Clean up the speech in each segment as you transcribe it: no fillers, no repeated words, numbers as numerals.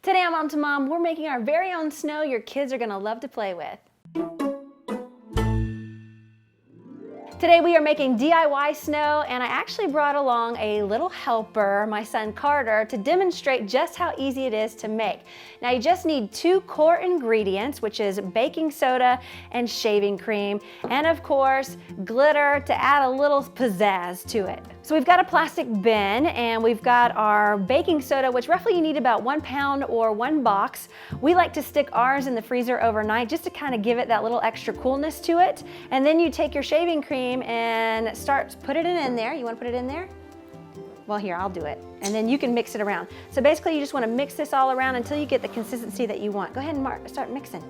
Today on Mom to Mom, we're making our very own snow your kids are gonna love to play with. Today we are making DIY snow, and I actually brought along a little helper, my son Carter, to demonstrate just how easy it is to make. Now you just need 2 core ingredients, which is baking soda and shaving cream, and of course glitter to add a little pizzazz to it. So we've got a plastic bin, and we've got our baking soda, which roughly you need about 1 pound or 1 box. We like to stick ours in the freezer overnight just to kind of give it that little extra coolness to it. And then you take your shaving cream and put it in there. You want to put it in there? Well, here, I'll do it. And then you can mix it around. So basically you just want to mix this all around until you get the consistency that you want. Go ahead and start mixing.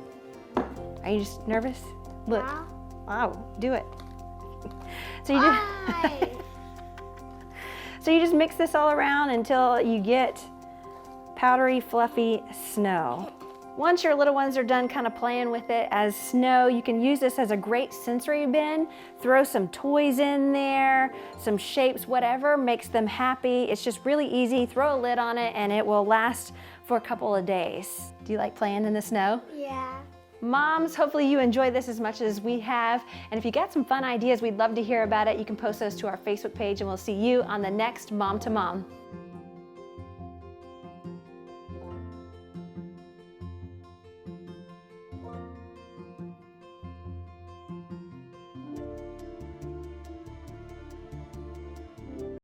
Are you just nervous? Look. Wow, do it. So you So you just mix this all around until you get powdery, fluffy snow. Once your little ones are done kind of playing with it as snow, you can use this as a great sensory bin. Throw some toys in there, some shapes, whatever makes them happy. It's just really easy. Throw a lid on it and it will last for a couple of days. Do you like playing in the snow? Yeah. Moms, hopefully you enjoy this as much as we have. And if you got some fun ideas, we'd love to hear about it. You can post those to our Facebook page, and we'll see you on the next Mom to Mom.